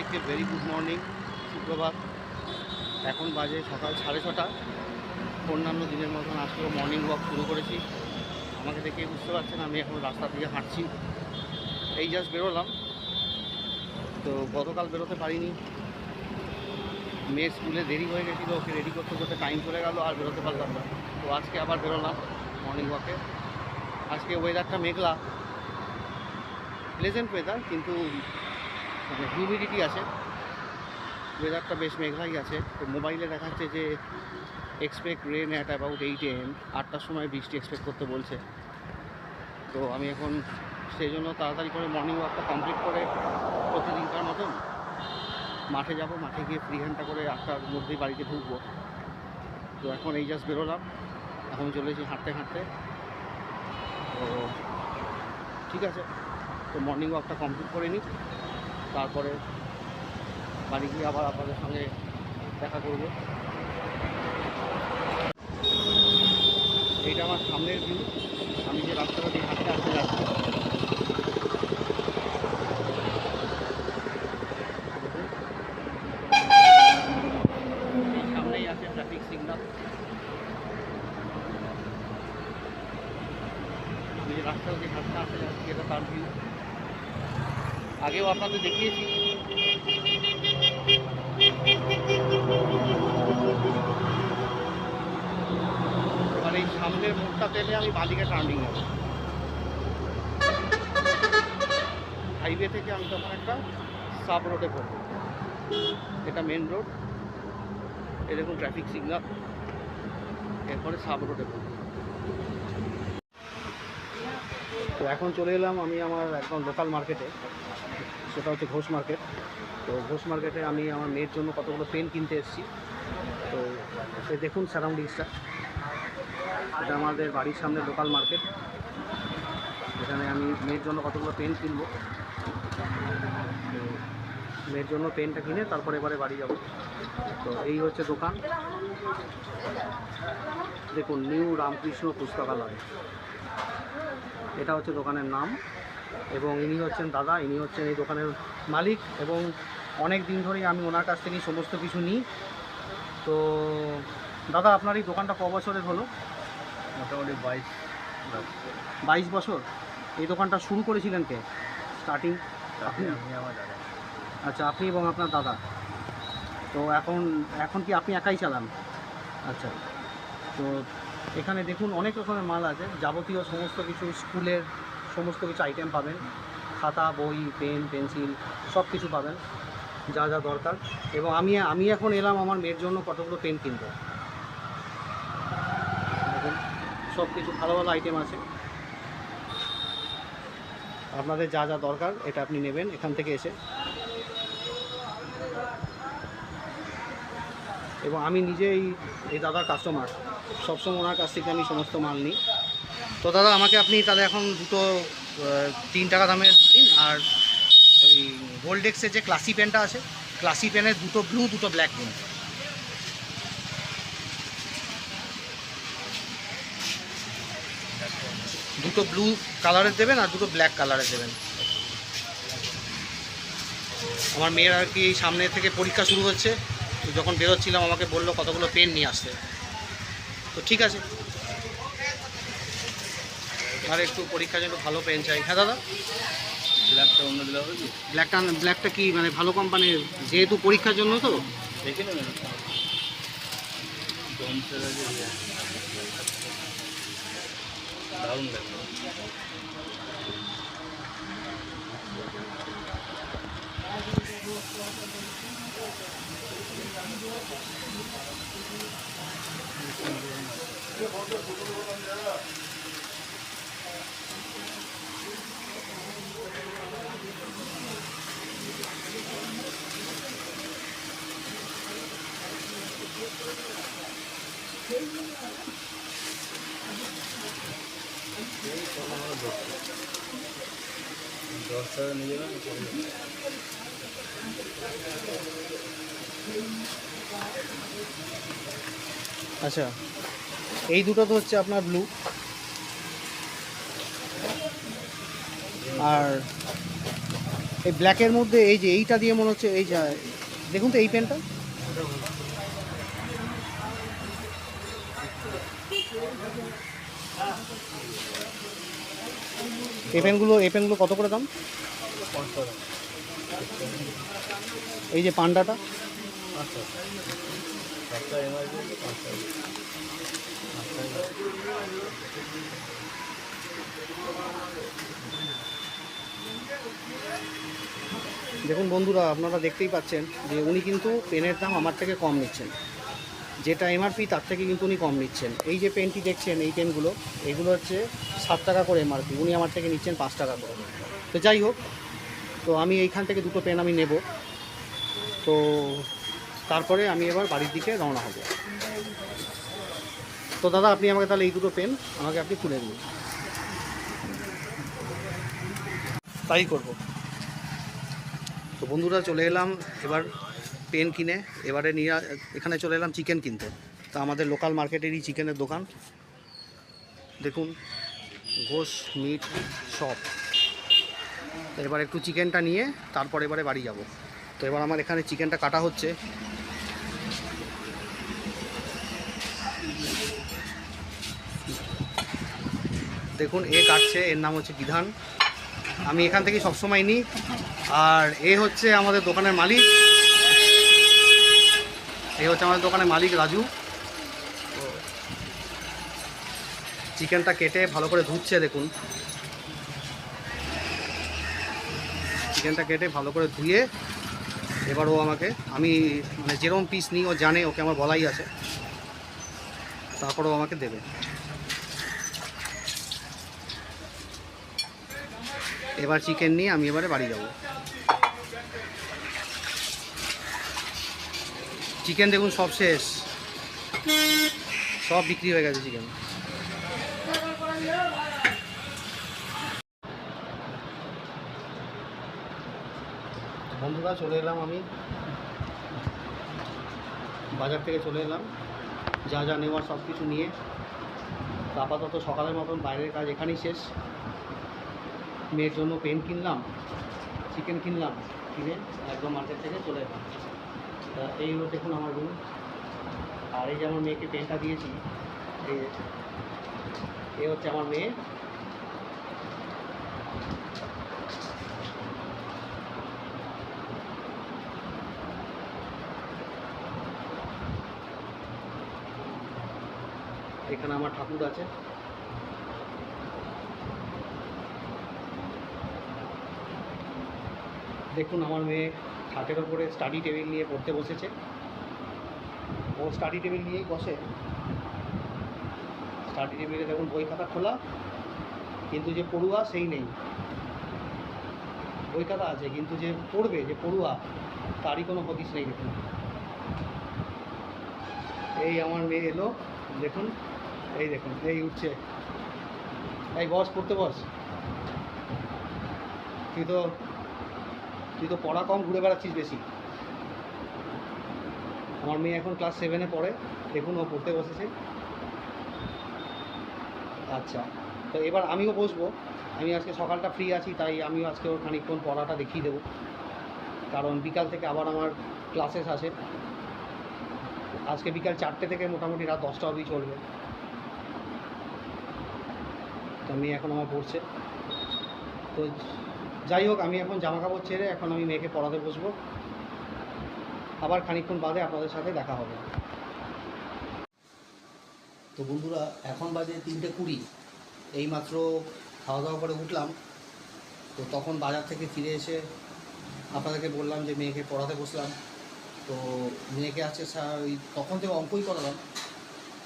সবাইকে very good morning, সুপ্রভাত। এখন বাজে সকাল 6:30। অন্যান্য দিনের মতন আজকেও মর্নিং ওয়াক শুরু করেছি। আমাকে দেখে বুঝতে পারছেন আমি এখন রাস্তা দিয়ে হাঁটছি। এই জাস্ট বেরোলাম, তো গতকাল বেরোতে পারিনি, মেয়ে স্কুলে দেরি হয়ে গেছিলো, ওকে রেডি করতে করতে টাইম চলে গেল, আর বেরোতে পারলাম না। তো আজকে আবার বেরোলাম মর্নিং ওয়াকে। আজকে ওয়েদারটা মেঘলা, প্লেজেন্ট ওয়েদার, কিন্তু মানে হিউমিডিটি আছে, ওয়েদারটা বেশ মেঘলাই আছে। তো মোবাইলে দেখাচ্ছে যে expect rain at about 8 AM, 8টার সময় বৃষ্টি এক্সপেক্ট করতে বলছে। তো আমি এখন সেই জন্য তাড়াতাড়ি করে মর্নিং ওয়াকটা কমপ্লিট করে প্রতিদিনকার মতন মাঠে যাব। মাঠে গিয়ে ফ্রি হ্যান্ডটা করে 8টার মধ্যেই বাড়িতে ঢুকবো। তো এখন এই জাস্ট বেরোলাম, এখন চলেছি হাঁটতে হাঁটতে। তো ঠিক আছে, তো মর্নিং ওয়াকটা কমপ্লিট করে নিই, তারপরে বাড়ি গিয়ে আবার আপনাদের সঙ্গে দেখা করব। এইটা আমার সামনের ভিউ, আমি যে রাস্তাটা দিয়ে হাঁটতে হাঁটতে যাচ্ছি। এই সামনেই আছে ট্রাফিক সিগন্যাল। আমি যে রাস্তাটা দিয়ে হাঁটতে হাঁটতে যাচ্ছি, এটা তার ভিউ। আগেও আপনাদের দেখিয়েছি। এবার এই সামনের মোড়টা পেলে আমি বাঁদিকে টার্নিং নেব। হাইওয়ে থেকে আমি তখন একটা সাব রোডে পড়ব। এটা মেন রোড, এ দেখুন ট্রাফিক সিগন্যাল, এরপরে সাব রোডে পড়ব। তো এখন চলে এলাম আমি আমার একদম লোকাল মার্কেটে, সেটা হচ্ছে ঘোষ মার্কেট। তো ঘোষ মার্কেটে আমি আমার মেয়ের জন্য কতগুলো পেন কিনতে এসেছি। তো সে দেখুন সারাউন্ডিংসটা, এটা আমাদের বাড়ির সামনে লোকাল মার্কেট। এখানে আমি মেয়ের জন্য কতগুলো পেন কিনবো। তো মেয়ের জন্য পেনটা কিনে তারপরে এবারে বাড়ি যাব। তো এই হচ্ছে দোকান, দেখুন নিউ রামকৃষ্ণ পুস্তকালয়, এটা হচ্ছে দোকানের নাম। এবং ইনি হচ্ছেন দাদা, ইনি হচ্ছেন এই দোকানের মালিক, এবং অনেক দিন ধরেই আমি ওনার কাছ থেকেই সমস্ত কিছু নিই। তো দাদা, আপনার এই দোকানটা ক বছরের হলো? মোটামুটি 22 বছর। এই দোকানটা শুরু করেছিলেন কে স্টার্টিং? আপনি? আমি আমার দাদা। আচ্ছা, আপনি এবং আপনার দাদা। তো এখন কি আপনি একাই চালান? আচ্ছা, তো এখানে দেখুন অনেক রকমের মাল আছে, যাবতীয় সমস্ত কিছু, স্কুলের সমস্ত কিছু আইটেম পাবেন, খাতা, বই, পেন, পেন্সিল সব কিছু পাবেন, যা যা দরকার। এবং আমি এখন এলাম আমার মেয়ের জন্য কতগুলো পেন কিনতে। দেখুন সব কিছু ভালো ভালো আইটেম আছে, আপনাদের যা যা দরকার এটা আপনি নেবেন এখান থেকে এসে। এবং আমি নিজেই এই দাদার কাস্টমার, সবসময় ওনার কাছ থেকে আমি সমস্ত মাল নিই। তো দাদা, আমাকে আপনি তাহলে এখন দুটো 3 টাকা দামের দিন, আর ওই গোল্ডেক্সের যে ক্লাসি পেনটা আছে, ক্লাসি পেনের দুটো ব্লু, দুটো ব্ল্যাক দিন। দুটো ব্লু কালারের দেবেন আর দুটো ব্ল্যাক কালারের দেবেন। আমার মেয়ের আর কি সামনে থেকে পরীক্ষা শুরু হচ্ছে, যখন বেরোচ্ছিলাম আমাকে বললো কতগুলো পেন নিয়ে আসতে। তো ঠিক আছে, আর একটু পরীক্ষার জন্য ভালো পেন চাই। হ্যাঁ দাদা, ব্ল্যাকটা অন্য দিলে হবে কি? ব্ল্যাকটা কি মানে ভালো কোম্পানির, যেহেতু পরীক্ষার জন্য তো। দেখে নেবেন দারুণ লাগবে। দশ টাকা নিয়ে যাবেন। আচ্ছা, এই দুটো তো হচ্ছে আপনার ব্লু, আর এই ব্ল্যাকের মধ্যে এই যে এইটা দিয়ে মনে হচ্ছে এই যে দেখুন তো এই পেনটা এই পেনগুলো কত করে দাম? 500 টাকা। এই যে পান্ডাটা 500 টাকা এমআরপি 500 টাকা। দেখুন বন্ধুরা, আপনারা দেখতেই পাচ্ছেন যে উনি কিন্তু পেনের দাম আমার থেকে কম নিচ্ছেন, যেটা এমআরপি তার থেকে কিন্তু উনি কম নিচ্ছেন। এই যে পেনটি দেখছেন, এই পেনগুলো এগুলো হচ্ছে 7 টাকা করে এমআরপি, উনি আমার থেকে নিচ্ছেন 5 টাকা করে। তো যাই হোক, তো আমি এইখান থেকে দুটো পেন আমি নেব, তো তারপরে আমি এবার বাড়ির দিকে রওনা হব। তো দাদা, আপনি আমাকে তাহলে এই দুটো পেন আমাকে আপনি তুলে দিন। তাই করব। তো বন্ধুরা, চলে এলাম এবার পেন কিনে, এবারে নিয়ে এখানে চলে এলাম চিকেন কিনতে। তা আমাদের লোকাল মার্কেটেরই চিকেনের দোকান, দেখুন ঘোষ মিট শপ। তো এবার একটু চিকেনটা নিয়ে তারপর এবারে বাড়ি যাব। তো এবার আমার এখানে চিকেনটা কাটা হচ্ছে। দেখুন এ কাটছে, এর নাম হচ্ছে বিধান। আমি এখান থেকেই সবসময় নিই। আর এ হচ্ছে আমাদের দোকানের মালিক, এই হচ্ছে আমাদের দোকানের মালিক রাজু। তো চিকেনটা কেটে ভালো করে ধুচ্ছে, দেখুন চিকেনটা কেটে ভালো করে ধুয়ে এবার ও আমাকে, আমি মানে যেরকম পিস নিই ও জানে, ওকে আমার বলাই আছে, তারপর ও আমাকে দেবে। এবার চিকেন নিয়ে আমি এবারে বাড়ি যাব। চিকেন দেখুন সব শেষ, সব বিক্রি হয়ে গেছে চিকেন। বন্ধুরা, চলে এলাম আমি বাজার থেকে, চলে এলাম যা যা নেওয়ার সব কিছু নিয়ে। তো আপাতত সকালের মতন বাইরের কাজ এখানেই শেষ। মেয়ের জন্য পেন কিনলাম, চিকেন কিনলাম, কিনে একদম মার্কেট থেকে চলে এলাম। তা এই হলো দেখুন আমার রুম। আর এই যে আমার মেয়েকে পেনটা দিয়েছি, এই হচ্ছে আমার মেয়ে। এখানে আমার ঠাকুর আছে। দেখুন আমার মেয়ে খাটের ওপরে স্টাডি টেবিল নিয়ে পড়তে বসেছে। ও স্টাডি টেবিল নিয়েই বসে। স্টাডি টেবিলে দেখুন বই খাতা খোলা, কিন্তু যে পড়ুয়া সেই নেই। বই খাতা আছে কিন্তু যে পড়বে, যে পড়ুয়া, তারই কোনো হদিশ নেই। দেখুন এই আমার মেয়ে এলো, দেখুন এই দেখুন এই উঠছে। এই বস, পড়তে বস। তুই তো পড়া কম, ঘুরে বেড়াচ্ছিস বেশি। আমার মেয়ে এখন ক্লাস 7-এ পড়ে, দেখুন ও পড়তে বসেছে। আচ্ছা, তো এবার আমিও বসবো। আমি আজকে সকালটা ফ্রি আছি, তাই আমিও আজকে ওর খানিকক্ষণ পড়াটা দেখিয়ে দেবো, কারণ বিকাল থেকে আবার আমার ক্লাসেস আছে। আজকে বিকাল 4টে থেকে মোটামুটি রাত 10টা অবধি চলবে। তো মেয়ে এখন আমার পড়ছে। তো যাই হোক, আমি এখন জামা কাপড় ছেড়ে এখন আমি মেয়েকে পড়াতে বসবো। আবার খানিকক্ষণ বাদে আপনাদের সাথে দেখা হবে। তো বন্ধুরা, এখন বাজে 3:20। এইমাত্র খাওয়া দাওয়া করে উঠলাম। তো তখন বাজার থেকে ফিরে এসে আপনাদেরকে বললাম যে মেয়েকে পড়াতে বসলাম। তো মেয়েকে আছে ওই তখন থেকে অঙ্কই করালাম।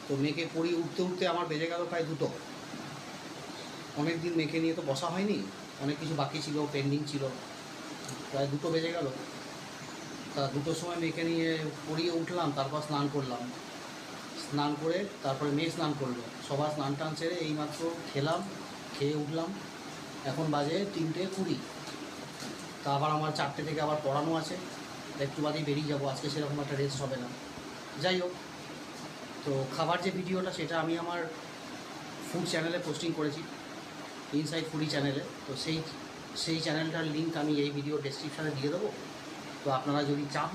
তো মেয়েকে পড়িয়ে উঠতে উঠতে আমার বেজে গেল প্রায় 2টো। অনেক দিন মেয়েকে নিয়ে তো বসা হয়নি, অনেক কিছু বাকি ছিল, পেন্ডিং ছিল, প্রায় 2টো বেজে গেল। তা 2টোর সময় মেয়েকে নিয়ে পড়িয়ে উঠলাম, তারপর স্নান করলাম। স্নান করে তারপরে মেয়ে স্নান করলো, সবার স্নান টান সেরে এইমাত্র খেলাম, খেয়ে উঠলাম। এখন বাজে 3:20। তা আবার আমার 4টে থেকে আবার পড়ানো আছে, একটু বাদেই বেরিয়ে যাবো। আজকে সেরকম একটা রেস্ট হবে না। যাই হোক, তো খাবার যে ভিডিওটা সেটা আমি আমার ফুড চ্যানেলে পোস্টিং করেছি, ইনসাইড ফুডি চ্যানেলে। তো সেই সেই চ্যানেলটার লিঙ্ক আমি এই ভিডিও ডেসক্রিপশানে দিয়ে দেবো। তো আপনারা যদি চান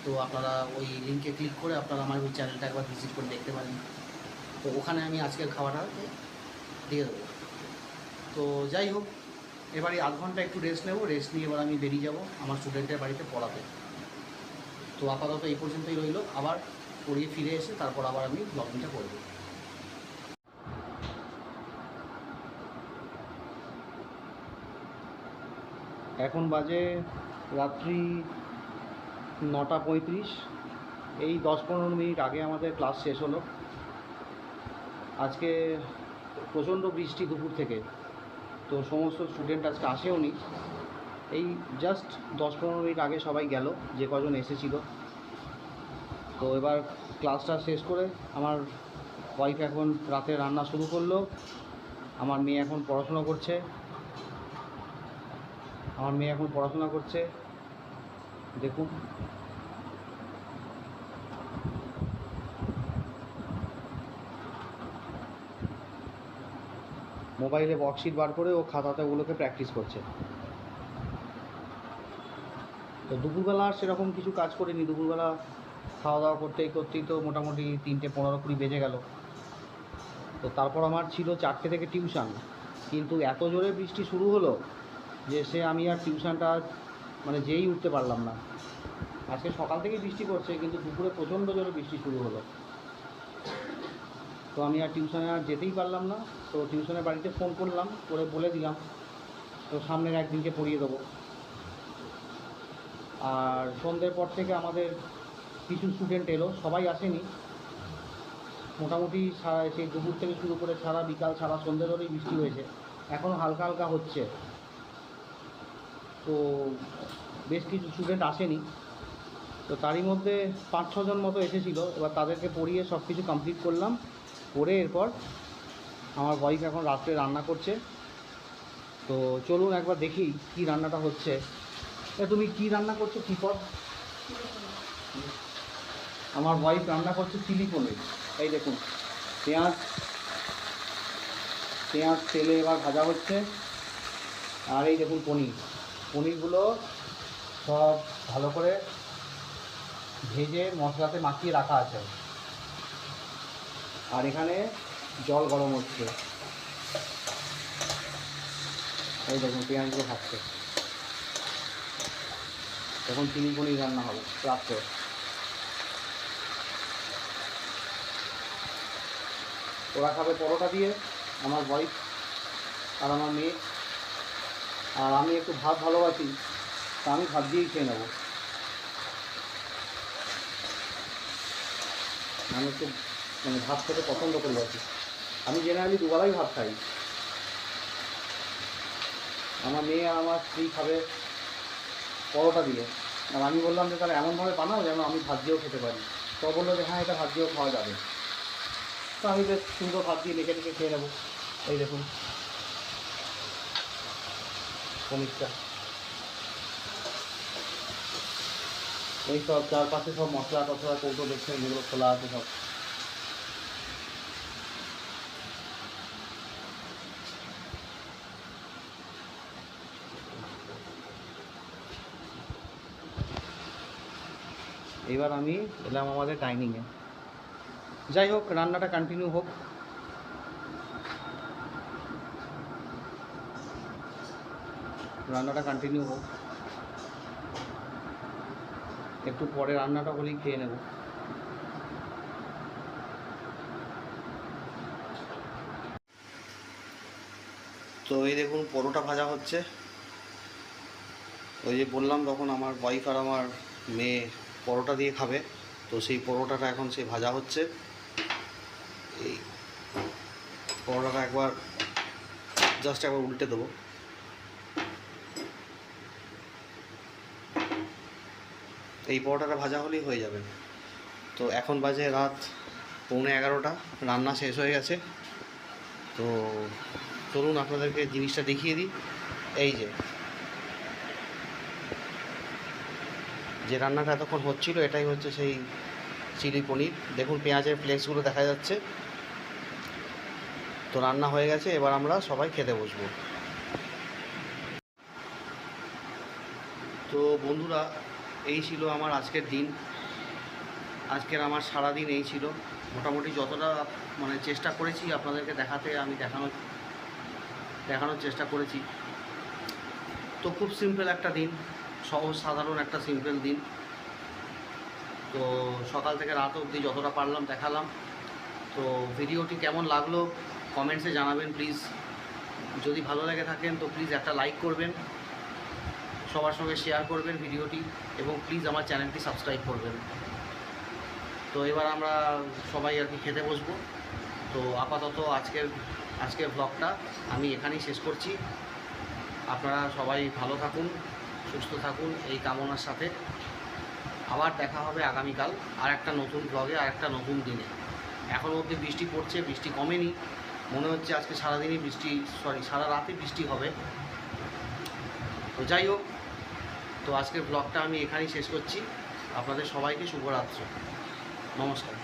তো আপনারা ওই লিঙ্কে ক্লিক করে আপনারা আমার ওই চ্যানেলটা একবার ভিজিট করে দেখতে পারেন। তো ওখানে আমি আজকের খাওয়াটা দিয়ে দেবো। তো যাই হোক, এবারে আধ ঘন্টা একটু রেস্ট নেব, রেস্ট নিয়ে এবার আমি বেরিয়ে যাব আমার স্টুডেন্টের বাড়িতে পড়াতে। তো আপাতত এই পর্যন্তই রইল, আবার পড়িয়ে ফিরে এসে তারপর আবার আমি ব্লগিংটা করব। এখন বাজে রাত্রি 9:35। এই 10-15 মিনিট আগে আমাদের ক্লাস শেষ হলো। আজকে প্রচণ্ড বৃষ্টি দুপুর থেকে, তো সমস্ত স্টুডেন্ট আজকে আসেও নি। এই জাস্ট 10-15 মিনিট আগে সবাই গেল, যে কজন এসেছিল। তো এবার ক্লাসটা শেষ করে আমার ওয়াইফ এখন রাতে রান্না শুরু করলো। আমার মেয়ে এখন পড়াশোনা করছে। দেখুন, মোবাইলে ওয়ার্কশিট বার করে ও খাতাতে ওগুলোকে প্র্যাকটিস করছে। তো দুপুরবেলা আর সেরকম কিছু কাজ করিনি। দুপুরবেলা খাওয়া দাওয়া করতেই তো মোটামুটি 3:15-20 বেজে গেল। তো তারপর আমার ছিল 4টে থেকে টিউশন, কিন্তু এত জোরে বৃষ্টি শুরু হলো যে আমি আর টিউশনটা মানে যেই উঠতে পারলাম না। আজকে সকাল থেকেই বৃষ্টি পড়ছে, কিন্তু দুপুরে প্রচণ্ড জোরে বৃষ্টি শুরু হলো। তো আমি আর টিউশনে আর যেতেই পারলাম না। তো টিউশনের বাড়িতে ফোন করলাম, করে বলে দিলাম তো সামনের একদিনকে পড়িয়ে দেবো। আর সন্ধ্যের পর থেকে আমাদের কিছু স্টুডেন্ট এলো, সবাই আসেনি। মোটামুটি সেই দুপুর থেকে শুরু করে সারা বিকাল সারা সন্ধ্যে ধরেই বৃষ্টি হয়েছে, এখনও হালকা হালকা হচ্ছে। তো বেশ কিছু স্টুডেন্ট আসেনি। তো তারই মধ্যে 5-6 জন মতো এসেছিল। এবার তাদেরকে পড়িয়ে সব কিছু কমপ্লিট করলাম। করে এরপর আমার ওয়াইফ এখন রাত্রে রান্না করছে। তো চলুন একবার দেখি কি রান্নাটা হচ্ছে। তুমি কি রান্না করছো? কী পদ? আমার ওয়াইফ রান্না করছে চিলি পনির। এই দেখুন, পেঁয়াজ তেলে এবার ভাজা হচ্ছে। আর এই দেখুন পনিরগুলো সব ভালো করে ভেজে মশলাতে মাখিয়ে রাখা আছে। আর এখানে জল গরম হচ্ছে। এই দেখুন পেঁয়াজগুলো ভাজছে। এখন চিলি পনির রান্না হবে রাত্রে। ওরা খাবে পরোটা দিয়ে, আমার ওয়াইফ আর আমার মেয়ে। আর আমি একটু ভাত ভালোবাসি, তা আমি ভাত দিয়েই খেয়ে নেব। আমি একটু ভাত খেতে পছন্দ করি আর কি। আমি জেনারেলি দুবেলাই ভাত খাই। আমার মেয়ে আর আমার স্ত্রী খাবে পরোটা দিয়ে। আর আমি বললাম যে তাহলে এমনভাবে বানাও যেন আমি ভাত দিয়েও খেতে পারি। তো বললো যে হ্যাঁ, এটা ভাত দিয়েও খাওয়া যাবে। তো আমি বেশ সুন্দর ভাত দিয়ে মেখে খেয়ে নেবো। এই দেখুন পনিরটা, এই সব চারপাশে সব মশলা টশলা কৌটো দেখছেন যেগুলো খোলা আছে সব। এবার আমি এলাম আমাদের ডাইনিংয়ে। যাই হোক, রান্নাটা কন্টিনিউ হোক। একটু পরে রান্নাটা হলেই খেয়ে নেব। তো এই দেখুন পরোটা ভাজা হচ্ছে। ওই যে বললাম তখন আমার ওয়াইফ আর আমার মেয়ে পরোটা দিয়ে খাবে, তো সেই পরোটাটা এখন সে ভাজা হচ্ছে। এই পরোটাটা একবার উল্টে দেবো। এই পরোটাটা ভাজা হলেই হয়ে যাবে। তো এখন বাজে রাত 11:15, রান্না শেষ হয়ে গেছে। তো চলুন আপনাদেরকে জিনিসটা দেখিয়ে দিই। এই যে রান্নাটা এতক্ষণ হচ্ছিল, এটাই হচ্ছে সেই চিলি পনির। দেখুন পেঁয়াজের ফ্লেক্সগুলো দেখা যাচ্ছে। তো রান্না হয়ে গেছে, এবার আমরা সবাই খেতে বসবো। তো বন্ধুরা, এই ছিল আমার আজকের দিন। আজকের আমার সারাদিন এই ছিল। মোটামুটি যতটা মানে চেষ্টা করেছি আপনাদেরকে দেখাতে, আমি দেখানোর চেষ্টা করেছি। তো খুব সিম্পল একটা দিন, সহজ সাধারণ একটা সিম্পল দিন। তো সকাল থেকে রাত অবধি যতটা পারলাম দেখালাম। তো ভিডিওটি কেমন লাগলো কমেন্টসে জানাবেন প্লিজ। যদি ভালো লেগে থাকেন তো প্লিজ একটা লাইক করবেন, সবার সঙ্গে শেয়ার করবেন ভিডিওটি, এবং প্লিজ আমার চ্যানেলটি সাবস্ক্রাইব করবেন। তো এবার আমরা সবাই আর কি খেতে বসবো। তো আপাতত আজকের ব্লগটা আমি এখানেই শেষ করছি। আপনারা সবাই ভালো থাকুন, সুস্থ থাকুন এই কামনার সাথে। আবার দেখা হবে আগামীকাল আর একটা নতুন ব্লগে, আর একটা নতুন দিনে। এখন অবধি বৃষ্টি পড়ছে, বৃষ্টি কমেনি, মনে হচ্ছে আজকে সারাদিনই সারা রাতে বৃষ্টি হবে। তো যাই হোক, তো আজকের ব্লগটা আমি এখানেই শেষ করছি। আপনাদের সবাইকে শুভরাত্রি, নমস্কার।